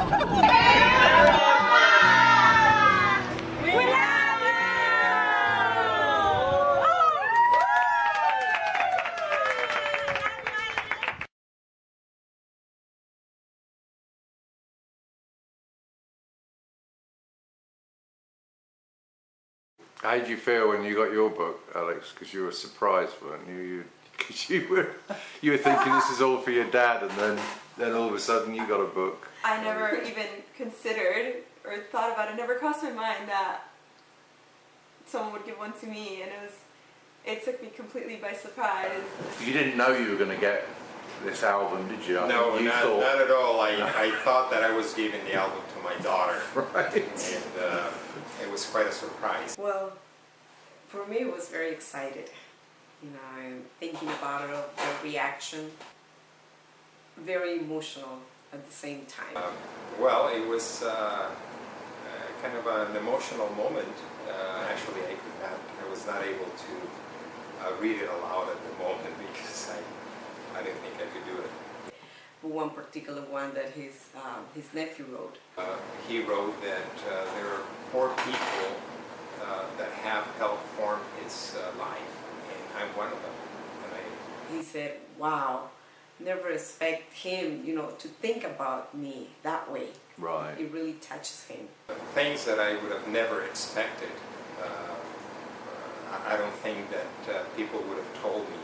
How did you feel when you got your book, Alex? Because you were surprised, weren't you? Because you were thinking this is all for your dad, and then all of a sudden you got a book. I never even considered or thought about it. Never crossed my mind that someone would give one to me, and it took me completely by surprise. You didn't know you were going to get this album, did you? No, not at all. I thought that I was giving the album to my daughter. Right. And it was quite a surprise. Well, for me it was very excited. You know, thinking about it, the reaction, very emotional at the same time. Well, it was kind of an emotional moment. Actually, I was not able to read it aloud at the moment because I didn't think I could do it. One particular one that his nephew wrote. He wrote that there are 4 people that have helped form his life, and I'm one of them. He said, wow, never expect him, you know, to think about me that way. Right. It really touches him. Things that I would have never expected. I don't think that people would have told me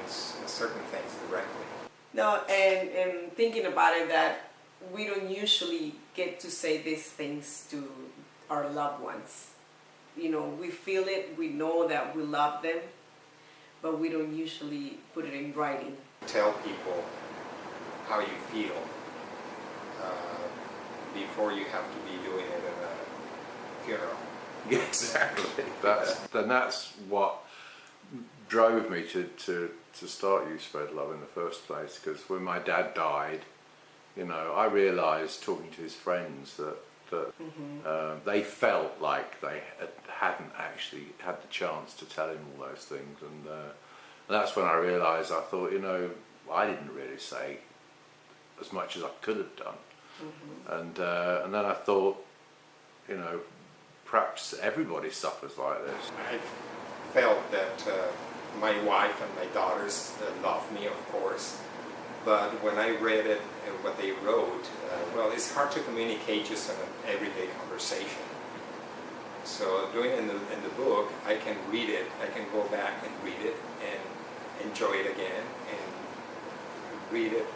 certain things directly. No, and thinking about it, that we don't usually get to say these things to our loved ones. You know, we feel it, we know that we love them, but we don't usually put it in writing. Tell people how you feel before you have to be doing it at a funeral. Exactly. That's what drove me to start You Spread Love in the first place, because when my dad died, you know, I realised talking to his friends that they felt like they hadn't actually had the chance to tell him all those things, and that's when I realised, I thought, you know, I didn't really say as much as I could have done, and then I thought, you know, perhaps everybody suffers like this. I felt that my wife and my daughters love me, of course, but when I read it and what they wrote, well, it's hard to communicate just in an everyday conversation. So doing it in the book, I can read it, I can go back and read it and enjoy it again, and read it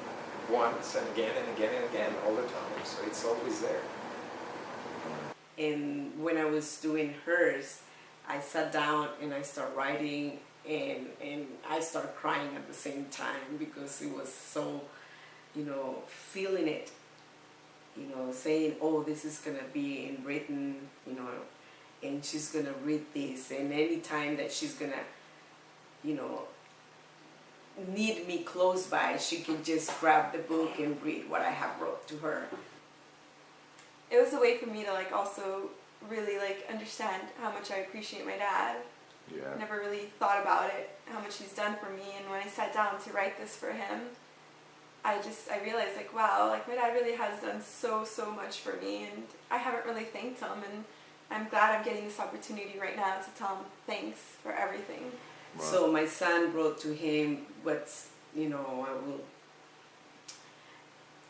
once and again and again and again all the time, so it's always there. And when I was doing hers, I sat down and I started writing, and I started crying at the same time, because it was so, you know, feeling it, you know, saying, oh, this is going to be in written, you know, and she's going to read this, and any time that she's going to, you know, need me close by, she can just grab the book and read what I have wrote to her. It was a way for me to also really understand how much I appreciate my dad. Yeah. Never really thought about it, how much he's done for me, and when I sat down to write this for him, I realized wow, my dad really has done so much for me, and I haven't really thanked him, and I'm glad I'm getting this opportunity right now to tell him thanks for everything. Right. So my son wrote to him, you know, I will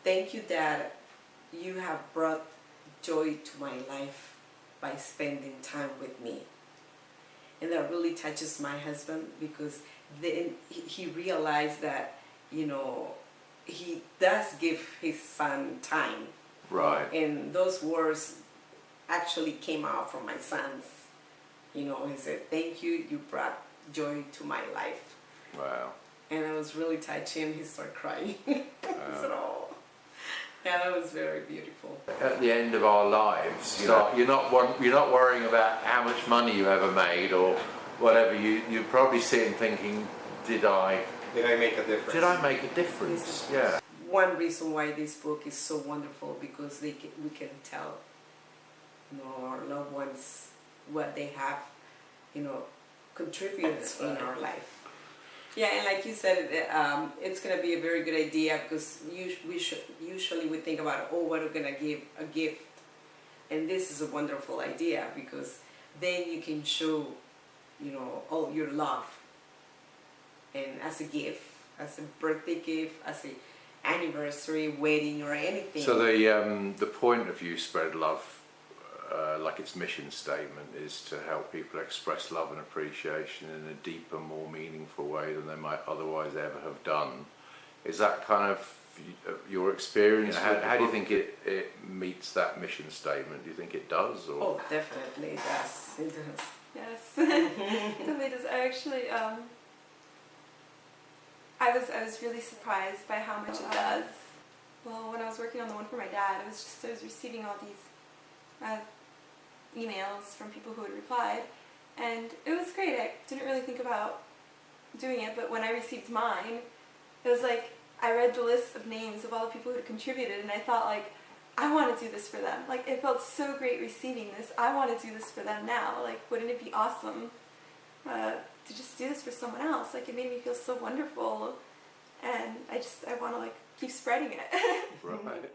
thank you, Dad. You have brought joy to my life by spending time with me. And that really touches my husband, because then he realized that, you know, he does give his son time. Right. And those words actually came out from my son's. You know, he said, thank you, you brought joy to my life. Wow. And it was really touching. He started crying. I said, oh. Yeah, that was very beautiful. At the end of our lives, you're not worrying about how much money you ever made or whatever. You probably sit and thinking, did I make a difference? Did I make a difference? Yeah. One reason why this book is so wonderful, because we can tell, you know, our loved ones what they have, you know, contributed in our life. Yeah, and like you said, it's gonna be a very good idea because usually we think about, oh, what are we gonna give a gift, and this is a wonderful idea because then you can show, all your love, and as a gift, as a birthday gift, as a anniversary, wedding, or anything. So the point of You Spread Love, like its mission statement, is to help people express love and appreciation in a deeper, more meaningful way than they might otherwise ever have done. Is that kind of your experience? How do you think it meets that mission statement? Do you think it does? Or? Oh, definitely it does. It does. Yes, definitely does. I actually, I was really surprised by how much it does. Well, when I was working on the one for my dad, I was receiving all these emails from people who had replied, and it was great. I didn't really think about doing it, but when I received mine, it was like I read the list of names of all the people who had contributed, and I thought, like, I want to do this for them. Like, it felt so great receiving this. I want to do this for them now. Like, wouldn't it be awesome to just do this for someone else? Like, it made me feel so wonderful, and I want to, like, keep spreading it. Right.